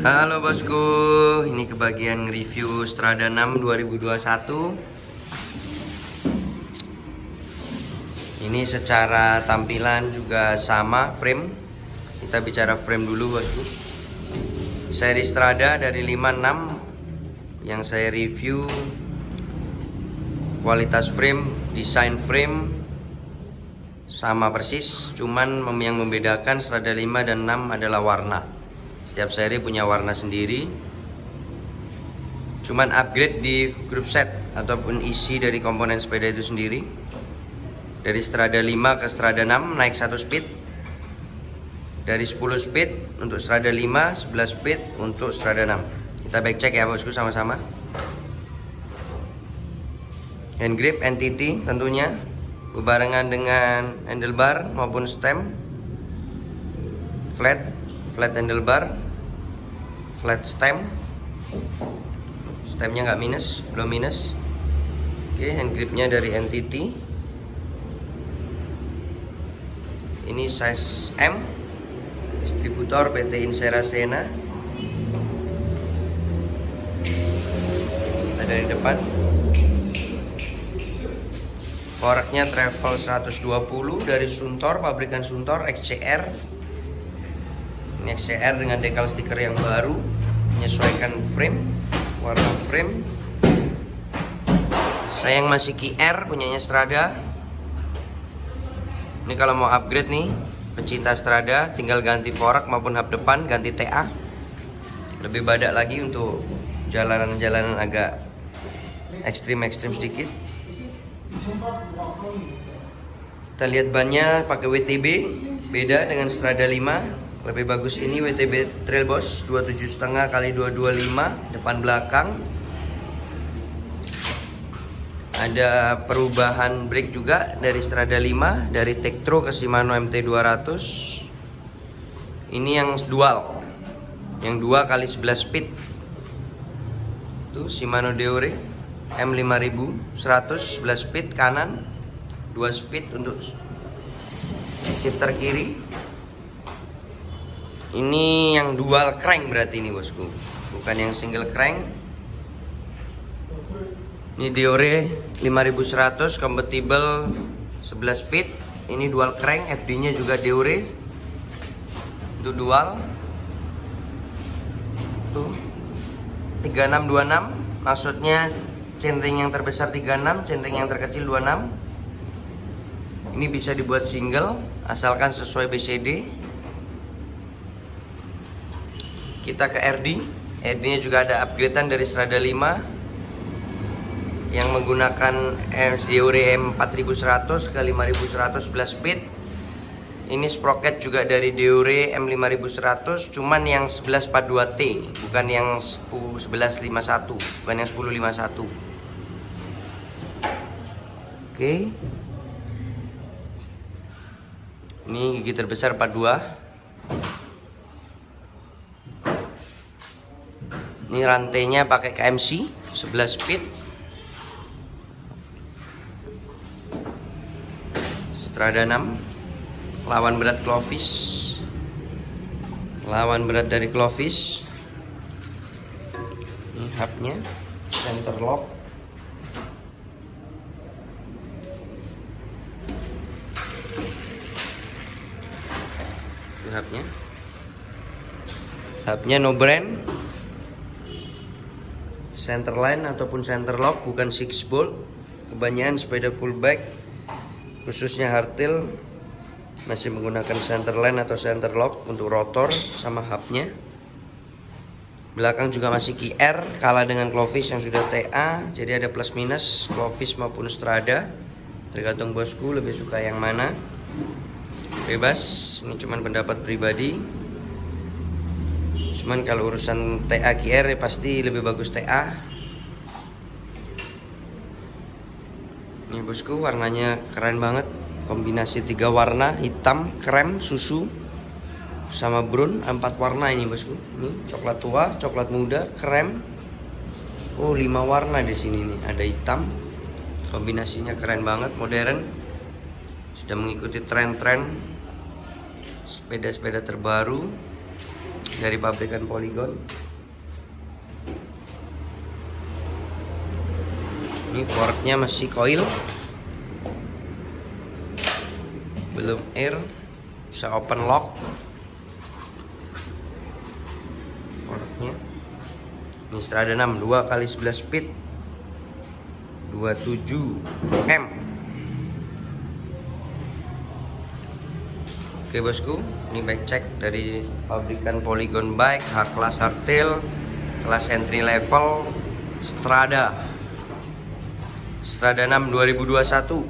Halo bosku, ini kebagian review Strada 6 2021. Ini secara tampilan juga sama frame. Kita bicara frame dulu bosku. Seri Strada dari 56 yang saya review, kualitas frame, desain frame sama persis, cuman yang membedakan Strada 5 dan 6 adalah warna. Setiap seri punya warna sendiri. Cuman upgrade di group set ataupun isi dari komponen sepeda itu sendiri. Dari Strada 5 ke Strada 6 naik 1 speed. Dari 10 speed untuk Strada 5, 11 speed untuk Strada 6. Kita back check ya bosku sama-sama. Hand grip NTT tentunya bebarengan dengan handlebar maupun stem. Flat handlebar, flat stem. Stemnya nggak minus, belum minus. Oke, hand gripnya dari NTT. Ini size M, distributor PT Insera Sena. Kita dari depan. Koreknya travel 120 dari Suntor, pabrikan Suntor XCR. Ini XCR dengan dekal stiker yang baru, menyesuaikan frame, warna frame. Saya yang masih QR, punyanya Strada. Ini kalau mau upgrade nih, pecinta Strada, tinggal ganti fork maupun hub depan, ganti TA. Lebih badak lagi untuk jalanan-jalanan agak ekstrim sedikit. Kita lihat bannya pakai WTB, beda dengan Strada 5. Lebih bagus ini WTB Trail Boss 27,5 x 225 depan belakang. Ada perubahan brake juga dari Strada 5, dari Tektro ke Shimano MT200. Ini yang dual, yang 2 x 11 speed. Itu Shimano Deore M5000 100 11 speed kanan, 2 speed untuk shifter kiri. Ini yang dual crank berarti ini bosku, bukan yang single crank. Ini Deore 5100 compatible 11 speed. Ini dual crank, FD nya juga Deore. Itu dual. Tuh 3626, maksudnya chainring yang terbesar 36, chainring yang terkecil 26. Ini bisa dibuat single asalkan sesuai BCD. Kita ke RD. RD nya juga ada upgradean dari Strada 5 yang menggunakan Deore M4100 ke 5100 11 speed. Ini sprocket juga dari Deore M5100, cuman yang 1142T, bukan yang 1151, bukan yang 1051. Oke. Ini gigi terbesar 42. Ini rantainya pakai KMC 11 speed. Strada 6. Lawan berat Clovis. Lawan berat dari Clovis. Ini hubnya, center lock. Ini hubnya. Hubnya no brand. Center line ataupun center lock, bukan 6 bolt. Kebanyakan sepeda full bike khususnya hardtail masih menggunakan center line atau center lock untuk rotor sama hubnya. Belakang juga masih QR, kalah dengan Clovis yang sudah TA. Jadi ada plus minus Clovis maupun Strada, tergantung bosku lebih suka yang mana. Bebas, ini cuman pendapat pribadi. Cuman kalau urusan TA QR ya pasti lebih bagus TA. Ini bosku, warnanya keren banget. Kombinasi 3 warna, hitam, krem, susu sama brown. 4 warna ini bosku. Ini coklat tua, coklat muda, krem. Oh, 5 warna di sini nih. Ada hitam. Kombinasinya keren banget, modern. Sudah mengikuti tren-tren sepeda-sepeda terbaru. dari pabrikan Polygon. Ini forknya masih coil, belum air, bisa open lock. Forknya ini Strada 6 2x11 speed 27 M. Oke bosku, ini bike check dari pabrikan Polygon Bike, kelas hardtail, kelas entry level, Strada 6 2021.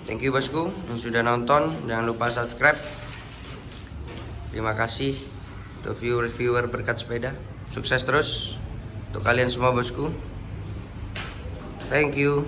Thank you bosku yang sudah nonton, jangan lupa subscribe. Terima kasih untuk viewer berkat sepeda. Sukses terus untuk kalian semua bosku. Thank you.